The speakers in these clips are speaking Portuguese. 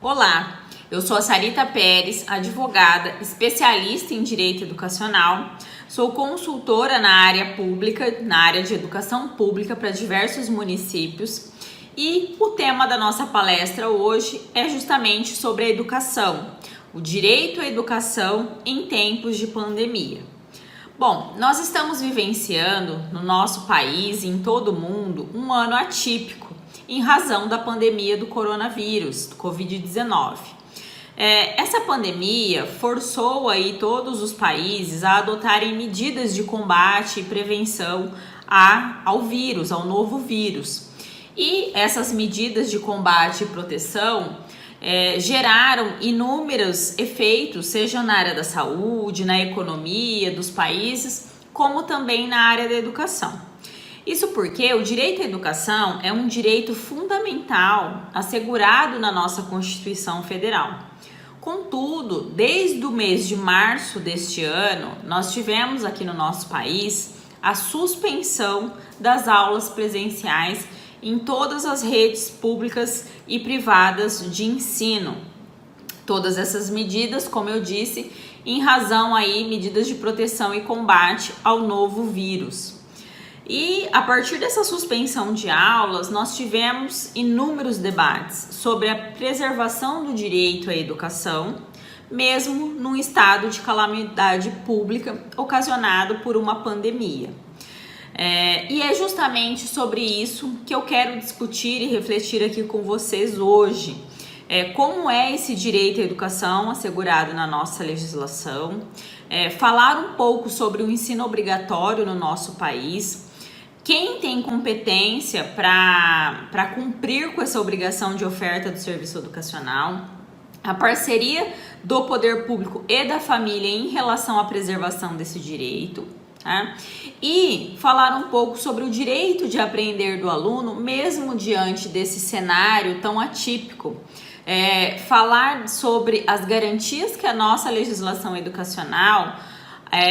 Olá, eu sou a Sarita Pérez, advogada, especialista em direito educacional. Sou consultora na área pública, na área de educação pública para diversos municípios. E o tema da nossa palestra hoje é justamente sobre a educação, o direito à educação em tempos de pandemia. Bom, nós estamos vivenciando no nosso país e em todo o mundo um ano atípico em razão da pandemia do coronavírus, do Covid-19. Essa pandemia forçou aí todos os países a adotarem medidas de combate e prevenção ao vírus, ao novo vírus. E essas medidas de combate e proteção geraram inúmeros efeitos, seja na área da saúde, na economia dos países, como também na área da educação. Isso porque o direito à educação é um direito fundamental assegurado na nossa Constituição Federal. Contudo, desde o mês de março deste ano, nós tivemos aqui no nosso país a suspensão das aulas presenciais em todas as redes públicas e privadas de ensino. Todas essas medidas, como eu disse, em razão aí medidas de proteção e combate ao novo vírus. E a partir dessa suspensão de aulas, nós tivemos inúmeros debates sobre a preservação do direito à educação, mesmo num estado de calamidade pública ocasionado por uma pandemia. E é justamente sobre isso que eu quero discutir e refletir aqui com vocês hoje. Como é esse direito à educação assegurado na nossa legislação, falar um pouco sobre o ensino obrigatório no nosso país, quem tem competência para cumprir com essa obrigação de oferta do serviço educacional, a parceria do poder público e da família em relação à preservação desse direito, tá? E falar um pouco sobre o direito de aprender do aluno, mesmo diante desse cenário tão atípico. Falar sobre as garantias que a nossa legislação educacional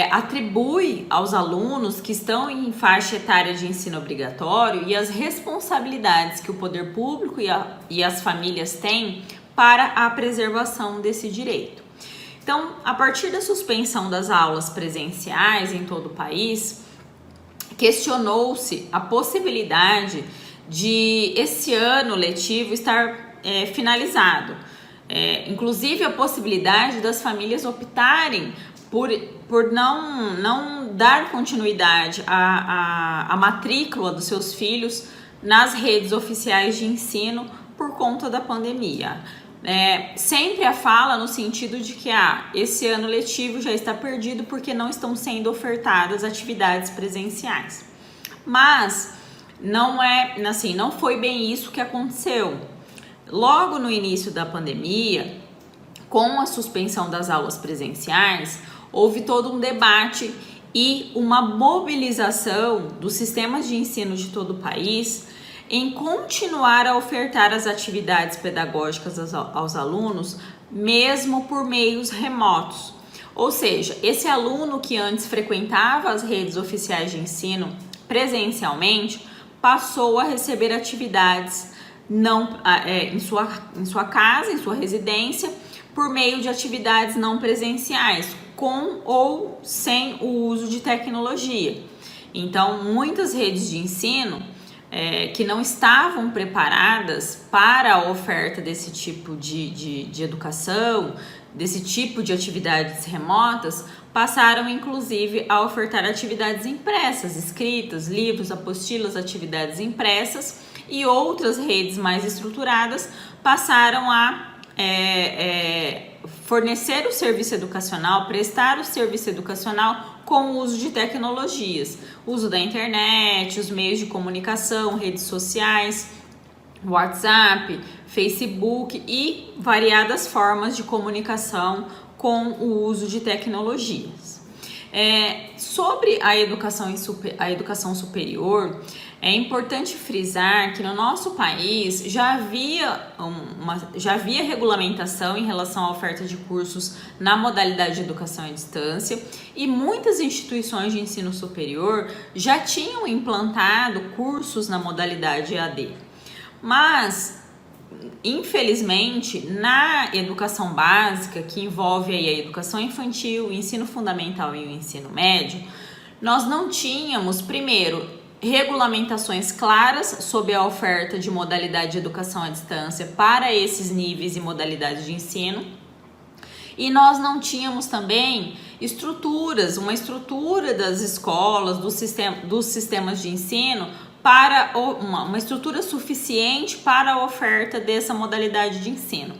atribui aos alunos que estão em faixa etária de ensino obrigatório e as responsabilidades que o poder público e as famílias têm para a preservação desse direito. Então, a partir da suspensão das aulas presenciais em todo o país, questionou-se a possibilidade de esse ano letivo estar finalizado. Inclusive a possibilidade das famílias optarem por não dar continuidade à matrícula dos seus filhos nas redes oficiais de ensino por conta da pandemia. Sempre a fala no sentido de que esse ano letivo já está perdido porque não estão sendo ofertadas atividades presenciais. Mas não foi bem isso que aconteceu. Logo no início da pandemia, com a suspensão das aulas presenciais, houve todo um debate e uma mobilização dos sistemas de ensino de todo o país em continuar a ofertar as atividades pedagógicas aos alunos, mesmo por meios remotos. Ou seja, esse aluno que antes frequentava as redes oficiais de ensino presencialmente passou a receber atividades em sua casa, em sua residência, por meio de atividades não presenciais, com ou sem o uso de tecnologia. Então, muitas redes de ensino que não estavam preparadas para a oferta desse tipo de educação, desse tipo de atividades remotas, passaram inclusive a ofertar atividades impressas, escritas, livros, apostilas, atividades impressas, e outras redes mais estruturadas passaram a fornecer o serviço educacional, prestar o serviço educacional com o uso de tecnologias, uso da internet, os meios de comunicação, redes sociais, WhatsApp, Facebook e variadas formas de comunicação com o uso de tecnologias. Sobre a educação superior, é importante frisar que no nosso país já havia regulamentação em relação à oferta de cursos na modalidade de educação à distância e muitas instituições de ensino superior já tinham implantado cursos na modalidade EAD. Mas infelizmente, na educação básica, que envolve aí a educação infantil, o ensino fundamental e o ensino médio, nós não tínhamos, primeiro, regulamentações claras sobre a oferta de modalidade de educação à distância para esses níveis e modalidades de ensino. E nós não tínhamos também uma estrutura das escolas, dos sistemas de ensino, para uma estrutura suficiente para a oferta dessa modalidade de ensino.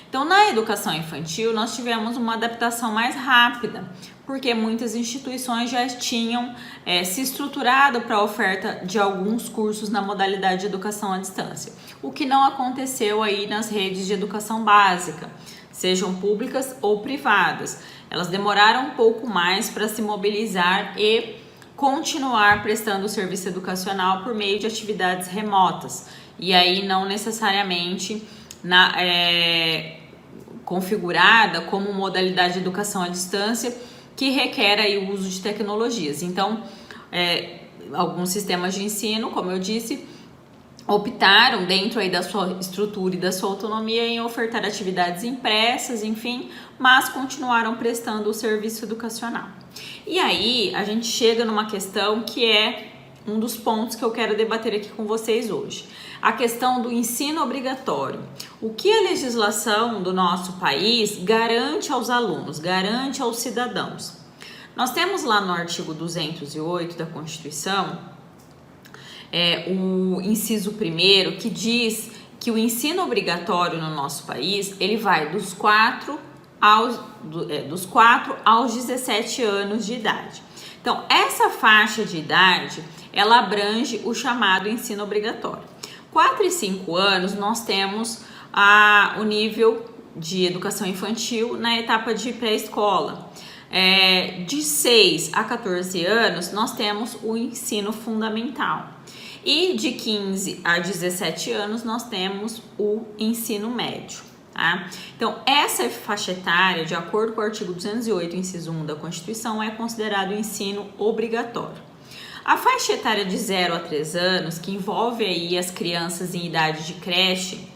Então, na educação infantil, nós tivemos uma adaptação mais rápida, porque muitas instituições já tinham se estruturado para a oferta de alguns cursos na modalidade de educação à distância, o que não aconteceu aí nas redes de educação básica, sejam públicas ou privadas. Elas demoraram um pouco mais para se mobilizar e continuar prestando o serviço educacional por meio de atividades remotas, e aí não necessariamente configurada como modalidade de educação à distância, que requer aí o uso de tecnologias. Então, alguns sistemas de ensino, como eu disse, optaram dentro aí da sua estrutura e da sua autonomia em ofertar atividades impressas, enfim, mas continuaram prestando o serviço educacional. E aí a gente chega numa questão que é um dos pontos que eu quero debater aqui com vocês hoje. A questão do ensino obrigatório. O que a legislação do nosso país garante aos alunos, garante aos cidadãos? Nós temos lá no artigo 208 da Constituição, o inciso 1º, que diz que o ensino obrigatório no nosso país, ele vai dos 4 aos 17 anos de idade. Então, essa faixa de idade, ela abrange o chamado ensino obrigatório. 4 e 5 anos, nós temos o nível de educação infantil na etapa de pré-escola. De 6 a 14 anos, nós temos o ensino fundamental. E de 15 a 17 anos, nós temos o ensino médio. Tá? Então, essa faixa etária, de acordo com o artigo 208, inciso 1 da Constituição, é considerado ensino obrigatório. A faixa etária de 0 a 3 anos, que envolve aí as crianças em idade de creche,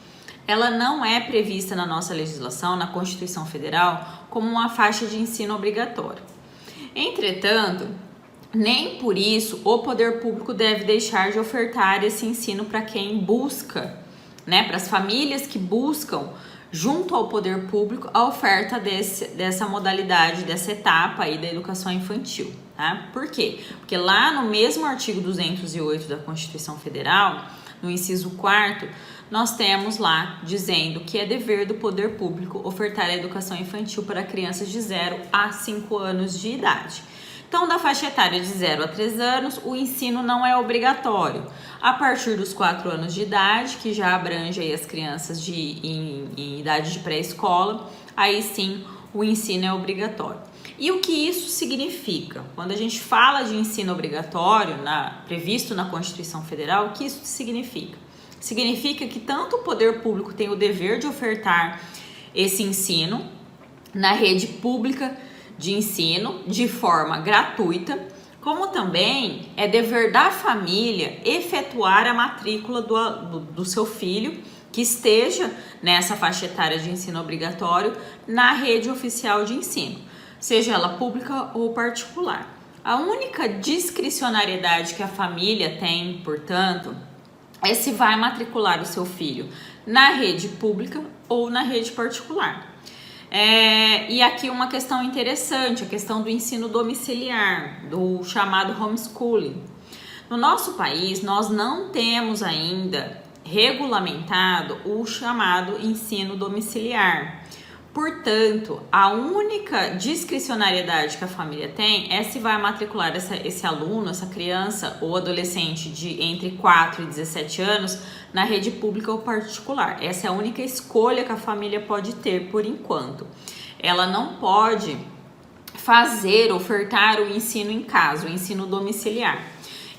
ela não é prevista na nossa legislação, na Constituição Federal, como uma faixa de ensino obrigatório. Entretanto, nem por isso o poder público deve deixar de ofertar esse ensino para quem busca, para as famílias que buscam, junto ao poder público, a oferta dessa modalidade, dessa etapa aí da educação infantil. Tá? Por quê? Porque lá no mesmo artigo 208 da Constituição Federal, no inciso 4º, nós temos lá dizendo que é dever do poder público ofertar a educação infantil para crianças de 0 a 5 anos de idade. Então, da faixa etária de 0 a 3 anos, o ensino não é obrigatório. A partir dos 4 anos de idade, que já abrange aí as crianças em idade de pré-escola, aí sim o ensino é obrigatório. E o que isso significa? Quando a gente fala de ensino obrigatório, previsto na Constituição Federal, o que isso significa? Significa que tanto o poder público tem o dever de ofertar esse ensino na rede pública de ensino de forma gratuita, como também é dever da família efetuar a matrícula do seu filho que esteja nessa faixa etária de ensino obrigatório na rede oficial de ensino, seja ela pública ou particular. A única discricionariedade que a família tem, portanto, é se vai matricular o seu filho na rede pública ou na rede particular. E aqui uma questão interessante, a questão do ensino domiciliar, do chamado homeschooling. No nosso país, nós não temos ainda regulamentado o chamado ensino domiciliar. Portanto, a única discricionariedade que a família tem é se vai matricular esse aluno, essa criança ou adolescente de entre 4 e 17 anos na rede pública ou particular. Essa é a única escolha que a família pode ter por enquanto. Ela não pode ofertar o ensino em casa, o ensino domiciliar.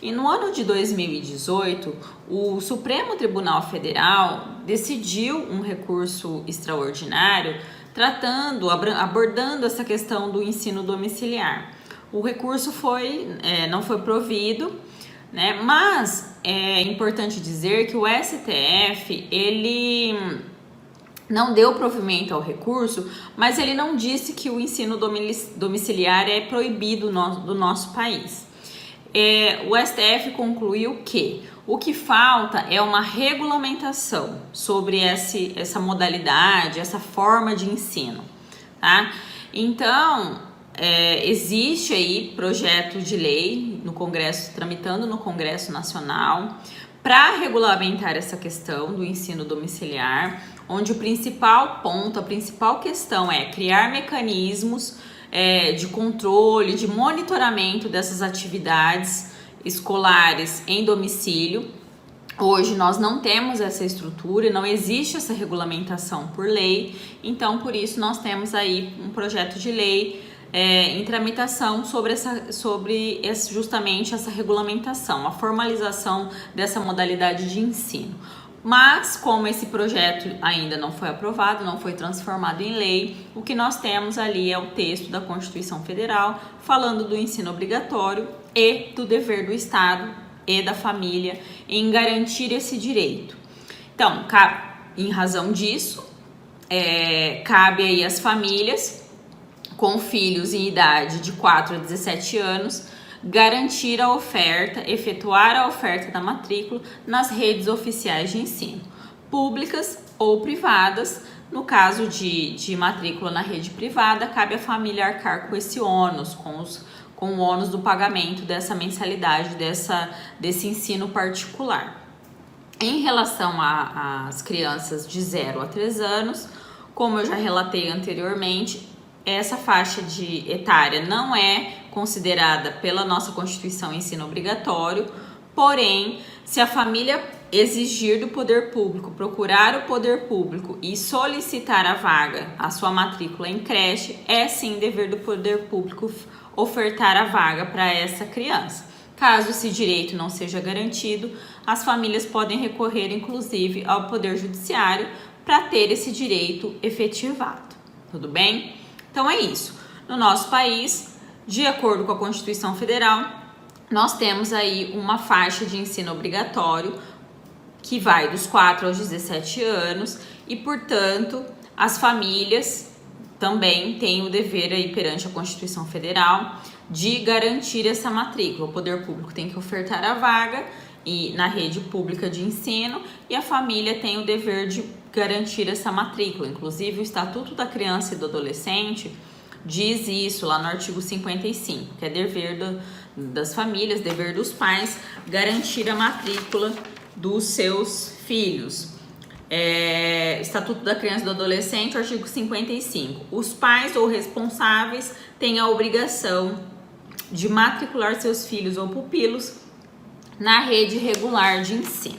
E no ano de 2018, o Supremo Tribunal Federal decidiu um recurso extraordinário abordando essa questão do ensino domiciliar. O recurso não foi provido, né? Mas é importante dizer que o STF, ele não deu provimento ao recurso, mas ele não disse que o ensino domiciliar é proibido do nosso país. O STF concluiu que o que falta é uma regulamentação sobre essa modalidade, essa forma de ensino, tá? Então, existe aí projeto de lei no Congresso, tramitando no Congresso Nacional, para regulamentar essa questão do ensino domiciliar, onde o principal ponto, a principal questão é criar mecanismos de controle, de monitoramento dessas atividades escolares em domicílio. Hoje nós não temos essa estrutura, não existe essa regulamentação por lei, então por isso nós temos aí um projeto de lei em tramitação sobre justamente essa regulamentação, a formalização dessa modalidade de ensino. Mas, como esse projeto ainda não foi aprovado, não foi transformado em lei, o que nós temos ali é o texto da Constituição Federal falando do ensino obrigatório e do dever do Estado e da família em garantir esse direito. Então, em razão disso, cabe aí às famílias com filhos em idade de 4 a 17 anos garantir a oferta, efetuar a oferta da matrícula nas redes oficiais de ensino, públicas ou privadas. No caso de matrícula na rede privada, cabe à família arcar com esse ônus, com o ônus do pagamento dessa mensalidade, desse ensino particular. Em relação às crianças de 0 a 3 anos, como eu já relatei anteriormente, essa faixa etária não é considerada pela nossa Constituição ensino obrigatório, porém, se a família exigir do poder público, procurar o poder público e solicitar a vaga, a sua matrícula em creche, é sim dever do poder público ofertar a vaga para essa criança. Caso esse direito não seja garantido, as famílias podem recorrer, inclusive, ao Poder Judiciário para ter esse direito efetivado. Tudo bem? Então é isso. No nosso país, de acordo com a Constituição Federal, nós temos aí uma faixa de ensino obrigatório que vai dos 4 aos 17 anos e, portanto, as famílias também têm o dever aí perante a Constituição Federal de garantir essa matrícula. O poder público tem que ofertar a vaga na rede pública de ensino e a família tem o dever de garantir essa matrícula. Inclusive, o Estatuto da Criança e do Adolescente diz isso lá no artigo 55, que é dever das famílias, dever dos pais, garantir a matrícula dos seus filhos. Estatuto da Criança e do Adolescente, artigo 55. Os pais ou responsáveis têm a obrigação de matricular seus filhos ou pupilos na rede regular de ensino.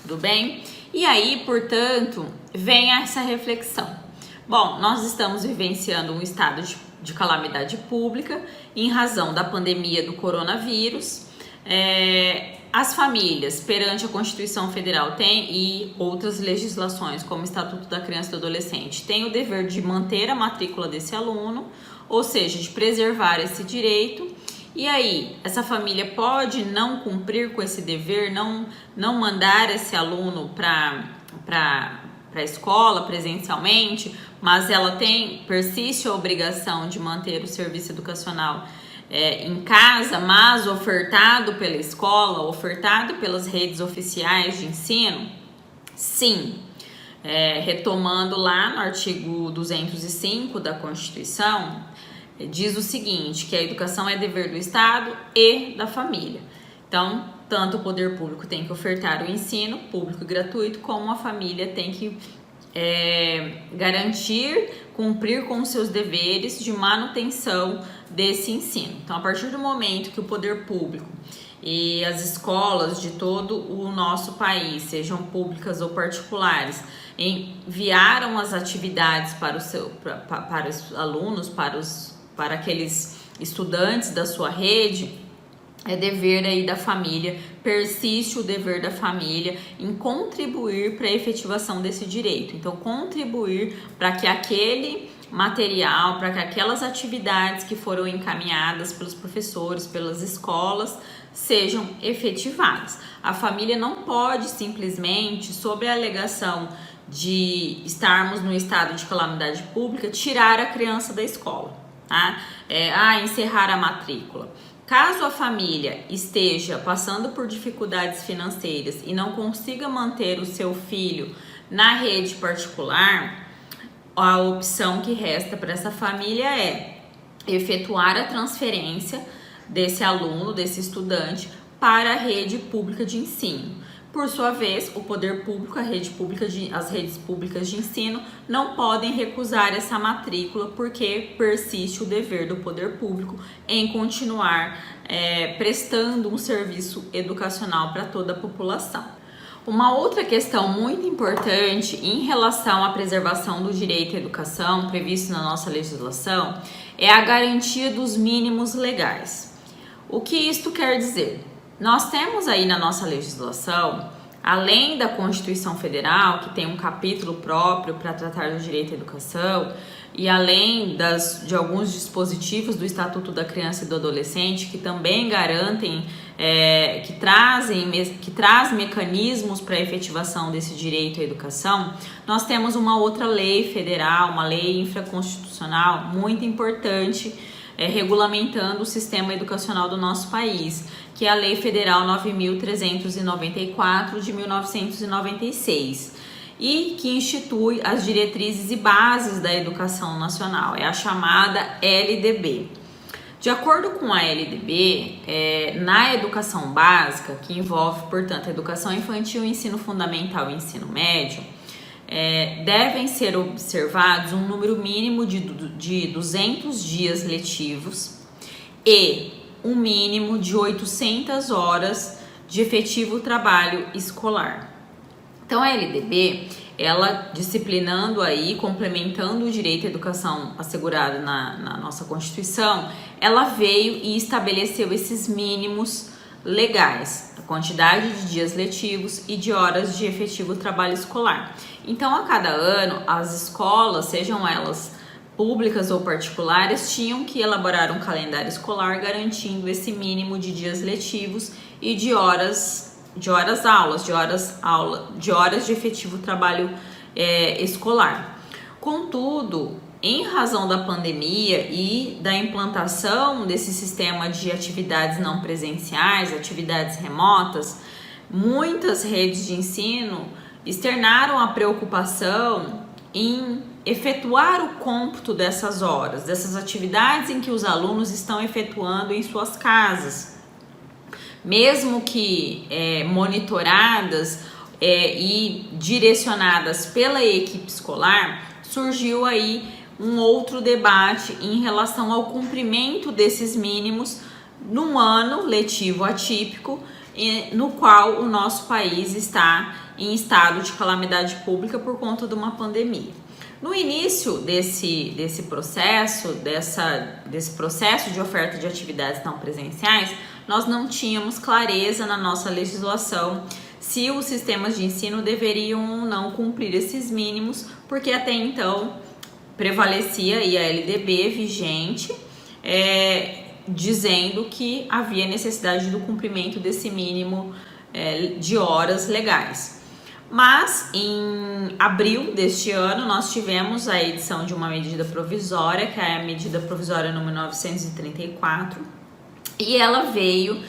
Tudo bem? E aí, portanto, vem essa reflexão. Bom, nós estamos vivenciando um estado de calamidade pública em razão da pandemia do coronavírus. As famílias, perante a Constituição Federal e outras legislações, como o Estatuto da Criança e do Adolescente, têm o dever de manter a matrícula desse aluno, ou seja, de preservar esse direito. E aí, essa família pode não cumprir com esse dever, não mandar esse aluno para a escola presencialmente, mas ela persiste a obrigação de manter o serviço educacional em casa, mas ofertado pela escola, ofertado pelas redes oficiais de ensino? Sim. Retomando lá no artigo 205 da Constituição, diz o seguinte, que a educação é dever do Estado e da família. Então, tanto o poder público tem que ofertar o ensino público e gratuito, como a família tem que cumprir com os seus deveres de manutenção desse ensino. Então, a partir do momento que o poder público e as escolas de todo o nosso país, sejam públicas ou particulares, enviaram as atividades para os alunos, para aqueles estudantes da sua rede, é dever aí da família, persiste o dever da família em contribuir para a efetivação desse direito. Então, contribuir para que aquele material, para que aquelas atividades que foram encaminhadas pelos professores, pelas escolas, sejam efetivadas. A família não pode simplesmente, sob a alegação de estarmos no estado de calamidade pública, tirar a criança da escola, tá? Encerrar a matrícula. Caso a família esteja passando por dificuldades financeiras e não consiga manter o seu filho na rede particular, a opção que resta para essa família é efetuar a transferência desse aluno, desse estudante, para a rede pública de ensino. Por sua vez, o poder público, as redes públicas de ensino não podem recusar essa matrícula porque persiste o dever do poder público em continuar prestando um serviço educacional para toda a população. Uma outra questão muito importante em relação à preservação do direito à educação previsto na nossa legislação é a garantia dos mínimos legais. O que isto quer dizer? Nós temos aí na nossa legislação, além da Constituição Federal, que tem um capítulo próprio para tratar do direito à educação, e além de alguns dispositivos do Estatuto da Criança e do Adolescente, que também garantem, que traz mecanismos para a efetivação desse direito à educação, nós temos uma outra lei federal, uma lei infraconstitucional muito importante, regulamentando o sistema educacional do nosso país, que é a Lei Federal 9.394 de 1996 e que institui as diretrizes e bases da educação nacional, é a chamada LDB. De acordo com a LDB, na educação básica, que envolve, portanto, a educação infantil, ensino fundamental e ensino médio, devem ser observados um número mínimo de 200 dias letivos e um mínimo de 800 horas de efetivo trabalho escolar. Então a LDB, ela disciplinando aí, complementando o direito à educação assegurado na nossa Constituição, ela veio e estabeleceu esses mínimos legais, a quantidade de dias letivos e de horas de efetivo trabalho escolar. Então, a cada ano, as escolas, sejam elas públicas ou particulares, tinham que elaborar um calendário escolar garantindo esse mínimo de dias letivos e de horas de efetivo trabalho escolar. Contudo, em razão da pandemia e da implantação desse sistema de atividades não presenciais, atividades remotas, muitas redes de ensino externaram a preocupação em efetuar o cômputo dessas horas, dessas atividades em que os alunos estão efetuando em suas casas. Mesmo que monitoradas e direcionadas pela equipe escolar, surgiu aí um outro debate em relação ao cumprimento desses mínimos num ano letivo atípico, no qual o nosso país está em estado de calamidade pública por conta de uma pandemia. No início desse processo de oferta de atividades não presenciais, nós não tínhamos clareza na nossa legislação se os sistemas de ensino deveriam ou não cumprir esses mínimos, porque até então prevalecia aí a LDB vigente, dizendo que havia necessidade do cumprimento desse mínimo de horas legais. Mas em abril deste ano nós tivemos a edição de uma medida provisória, que é a medida provisória número 934, e ela veio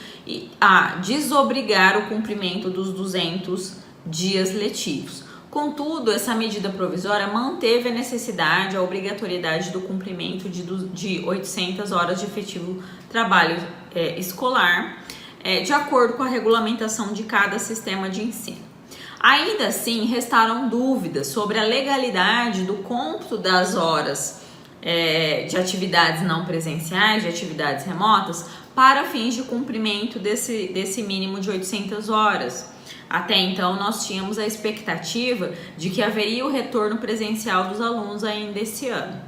a desobrigar o cumprimento dos 200 dias letivos. Contudo, essa medida provisória manteve a necessidade, a obrigatoriedade do cumprimento de 800 horas de efetivo trabalho escolar, de acordo com a regulamentação de cada sistema de ensino. Ainda assim, restaram dúvidas sobre a legalidade do cômputo das horas de atividades não presenciais, de atividades remotas, para fins de cumprimento desse mínimo de 800 horas. Até então, nós tínhamos a expectativa de que haveria o retorno presencial dos alunos ainda esse ano.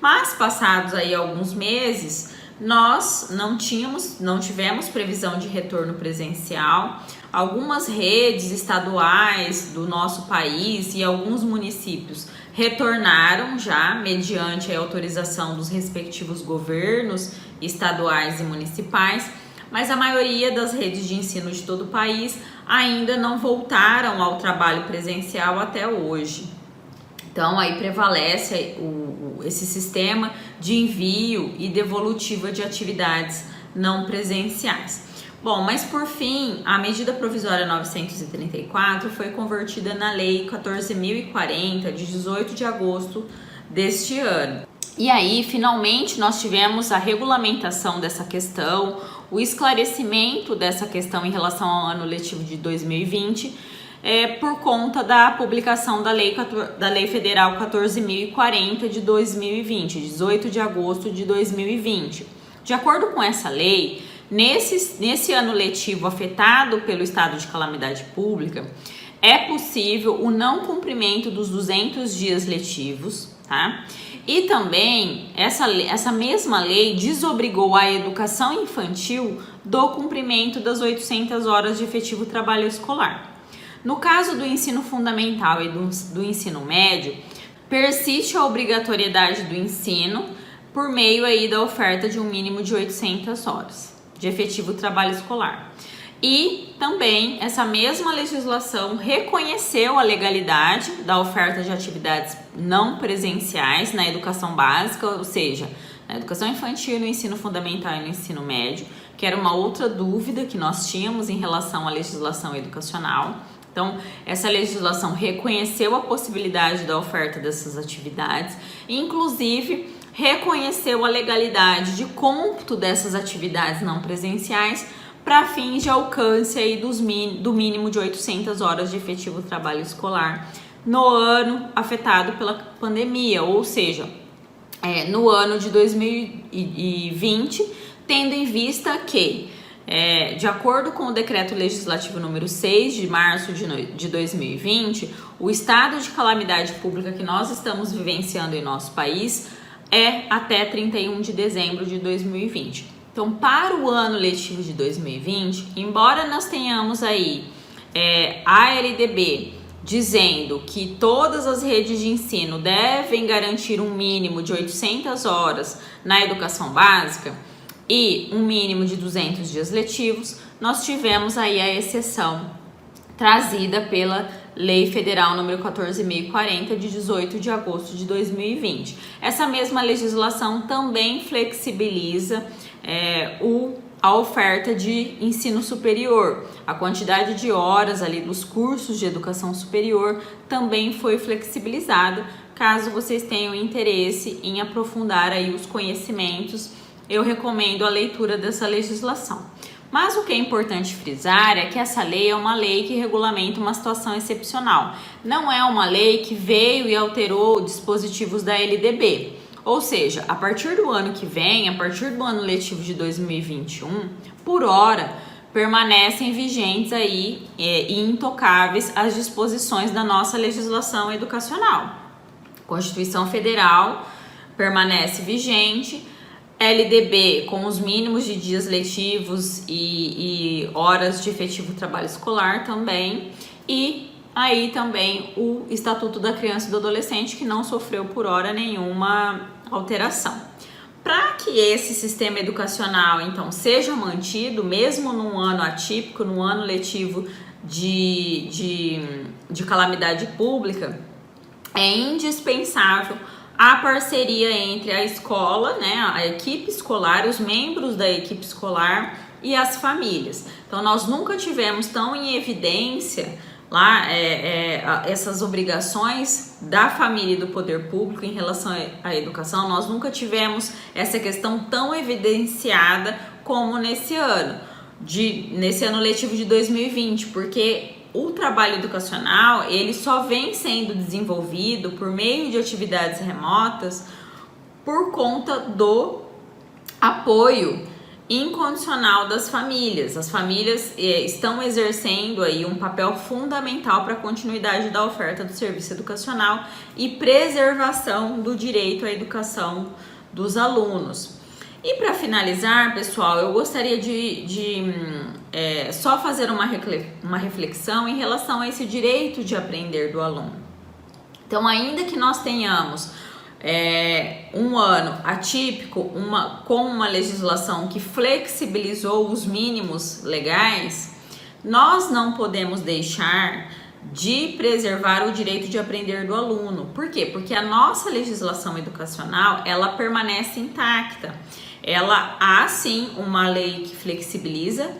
Mas, passados aí alguns meses, nós não tivemos previsão de retorno presencial. Algumas redes estaduais do nosso país e alguns municípios retornaram já mediante a autorização dos respectivos governos estaduais e municipais, mas a maioria das redes de ensino de todo o país ainda não voltaram ao trabalho presencial até hoje. Então aí prevalece esse sistema de envio e devolutiva de atividades não presenciais. Bom, mas por fim, a medida provisória 934 foi convertida na Lei 14.040, de 18 de agosto deste ano. E aí, finalmente, nós tivemos a regulamentação dessa questão, o esclarecimento dessa questão em relação ao ano letivo de 2020, por conta da publicação da Lei Federal 14.040 de 2020, 18 de agosto de 2020. De acordo com essa lei, nesse ano letivo afetado pelo estado de calamidade pública, é possível o não cumprimento dos 200 dias letivos, tá? E também essa mesma lei desobrigou a educação infantil do cumprimento das 800 horas de efetivo trabalho escolar. No caso do ensino fundamental e do ensino médio, persiste a obrigatoriedade do ensino por meio aí da oferta de um mínimo de 800 horas de efetivo trabalho escolar. E também essa mesma legislação reconheceu a legalidade da oferta de atividades não presenciais na educação básica, ou seja, na educação infantil, no ensino fundamental e no ensino médio, que era uma outra dúvida que nós tínhamos em relação à legislação educacional. Então, essa legislação reconheceu a possibilidade da oferta dessas atividades, inclusive reconheceu a legalidade de cômputo dessas atividades não presenciais para fins de alcance aí do mínimo de 800 horas de efetivo trabalho escolar no ano afetado pela pandemia, ou seja, no ano de 2020, tendo em vista que, de acordo com o Decreto Legislativo número 6 de março de 2020, o estado de calamidade pública que nós estamos vivenciando em nosso país é até 31 de dezembro de 2020. Então, para o ano letivo de 2020, embora nós tenhamos aí a LDB dizendo que todas as redes de ensino devem garantir um mínimo de 800 horas na educação básica e um mínimo de 200 dias letivos, nós tivemos aí a exceção trazida pela Lei Federal número 14.040 de 18 de agosto de 2020. Essa mesma legislação também flexibiliza a oferta de ensino superior. A quantidade de horas ali dos cursos de educação superior também foi flexibilizada. Caso vocês tenham interesse em aprofundar aí os conhecimentos, eu recomendo a leitura dessa legislação. Mas o que é importante frisar é que essa lei é uma lei que regulamenta uma situação excepcional. Não é uma lei que veio e alterou dispositivos da LDB. Ou seja, a partir do ano que vem, a partir do ano letivo de 2021, por hora, permanecem vigentes aí e intocáveis as disposições da nossa legislação educacional. Constituição Federal permanece vigente, LDB com os mínimos de dias letivos e horas de efetivo trabalho escolar também, e aí também o Estatuto da Criança e do Adolescente, que não sofreu por hora nenhuma alteração. Para que esse sistema educacional então seja mantido, mesmo num ano atípico, num ano letivo de calamidade pública, é indispensável a parceria entre a escola, né, a equipe escolar, os membros da equipe escolar e as famílias. Então, nós nunca tivemos tão em evidência lá essas obrigações da família e do poder público em relação à educação. Nós nunca tivemos essa questão tão evidenciada como nesse ano letivo de 2020, porque o trabalho educacional, ele só vem sendo desenvolvido por meio de atividades remotas por conta do apoio incondicional das famílias. As famílias estão exercendo aí um papel fundamental para a continuidade da oferta do serviço educacional e preservação do direito à educação dos alunos. E para finalizar, pessoal, eu gostaria de só fazer uma reflexão em relação a esse direito de aprender do aluno. Então, ainda que nós tenhamos um ano atípico, com uma legislação que flexibilizou os mínimos legais, nós não podemos deixar de preservar o direito de aprender do aluno. Por quê? Porque a nossa legislação educacional, ela permanece intacta. Ela há sim uma lei que flexibiliza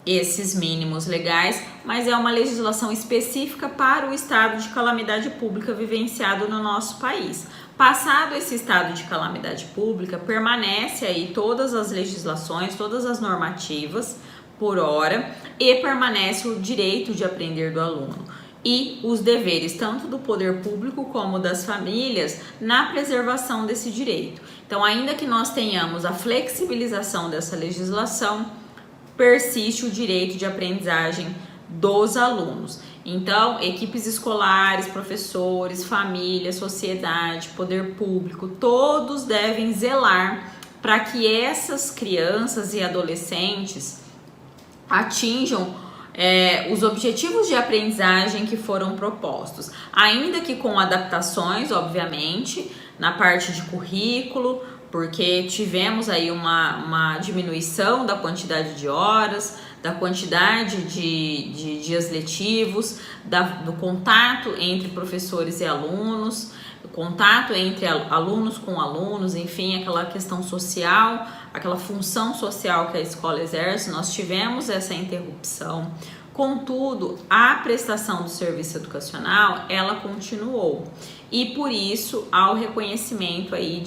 esses mínimos legais, mas é uma legislação específica para o estado de calamidade pública vivenciado no nosso país. Passado esse estado de calamidade pública, permanece aí todas as legislações, todas as normativas por hora, e permanece o direito de aprender do aluno e os deveres tanto do poder público como das famílias na preservação desse direito. Então, ainda que nós tenhamos a flexibilização dessa legislação, persiste o direito de aprendizagem dos alunos. Então, equipes escolares, professores, família, sociedade, poder público, todos devem zelar para que essas crianças e adolescentes atinjam os objetivos de aprendizagem que foram propostos, ainda que com adaptações, obviamente, na parte de currículo, porque tivemos aí uma diminuição da quantidade de horas, da quantidade de dias letivos, do contato entre professores e alunos, o contato entre alunos com alunos, enfim, aquela questão social, aquela função social que a escola exerce. Nós tivemos essa interrupção. Contudo, a prestação do serviço educacional, ela continuou. E por isso há o reconhecimento aí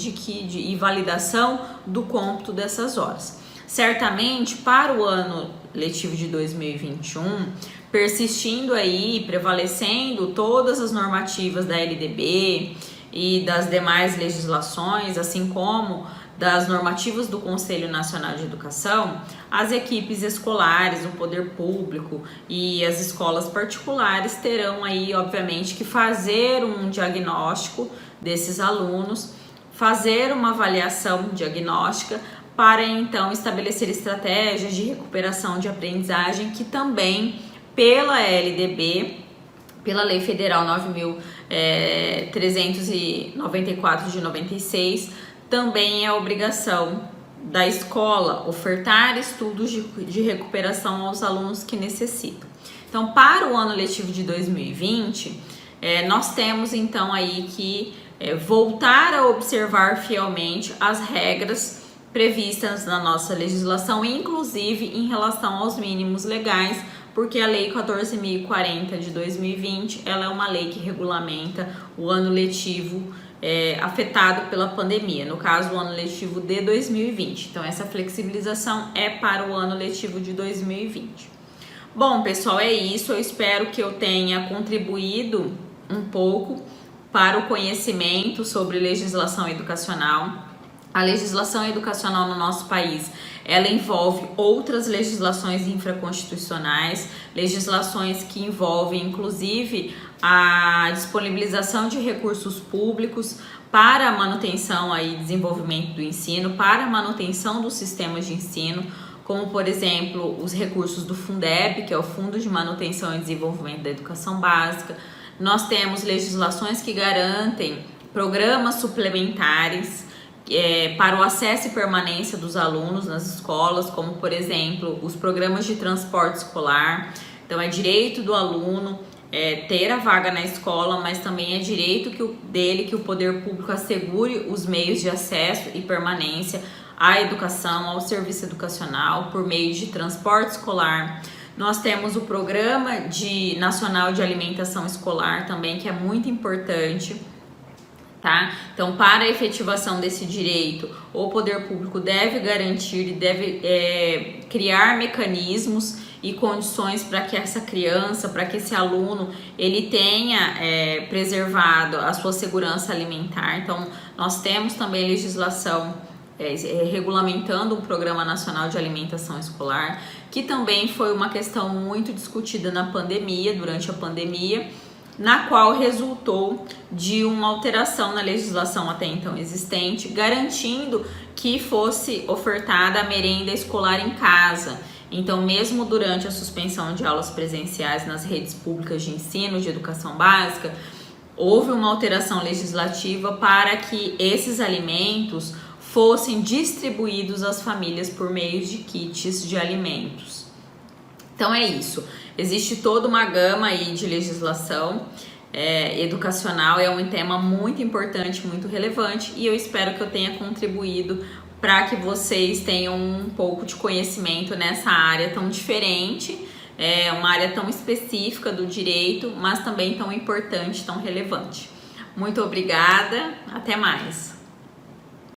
e validação do cômputo dessas horas. Certamente, para o ano letivo de 2021, persistindo aí, prevalecendo todas as normativas da LDB e das demais legislações, assim como das normativas do Conselho Nacional de Educação, as equipes escolares, o poder público e as escolas particulares terão aí, obviamente, que fazer um diagnóstico desses alunos, fazer uma avaliação diagnóstica para então estabelecer estratégias de recuperação de aprendizagem que também pela LDB, pela Lei Federal 9.394 de 96, também é obrigação da escola ofertar estudos de recuperação aos alunos que necessitam. Então, para o ano letivo de 2020, nós temos então aí que voltar a observar fielmente as regras previstas na nossa legislação, inclusive em relação aos mínimos legais, porque a Lei 14.040 de 2020, ela é uma lei que regulamenta o ano letivo afetado pela pandemia, no caso o ano letivo de 2020. Então essa flexibilização é para o ano letivo de 2020. Bom, pessoal, é isso. Eu espero que eu tenha contribuído um pouco para o conhecimento sobre legislação educacional. A legislação educacional no nosso país, ela envolve outras legislações infraconstitucionais, legislações que envolvem inclusive a disponibilização de recursos públicos para a manutenção e desenvolvimento do ensino, para a manutenção dos sistemas de ensino, como por exemplo os recursos do Fundeb, que é o Fundo de Manutenção e Desenvolvimento da Educação Básica. Nós temos legislações que garantem programas suplementares para o acesso e permanência dos alunos nas escolas, como por exemplo os programas de transporte escolar. Então é direito do aluno ter a vaga na escola, mas também é direito dele que o poder público assegure os meios de acesso e permanência à educação, ao serviço educacional por meio de transporte escolar. Nós temos o Programa Nacional de Alimentação Escolar também, que é muito importante. Tá? Então, para a efetivação desse direito, o poder público deve garantir e deve criar mecanismos e condições para que essa criança, para que esse aluno, ele tenha preservado a sua segurança alimentar. Então, nós temos também legislação regulamentando o Programa Nacional de Alimentação Escolar, que também foi uma questão muito discutida durante a pandemia, na qual resultou de uma alteração na legislação até então existente, garantindo que fosse ofertada a merenda escolar em casa. Então, mesmo durante a suspensão de aulas presenciais nas redes públicas de ensino de educação básica, houve uma alteração legislativa para que esses alimentos fossem distribuídos às famílias por meio de kits de alimentos. Então é isso, existe toda uma gama aí de legislação educacional, é um tema muito importante, muito relevante, e eu espero que eu tenha contribuído para que vocês tenham um pouco de conhecimento nessa área tão diferente, uma área tão específica do direito, mas também tão importante, tão relevante. Muito obrigada, até mais!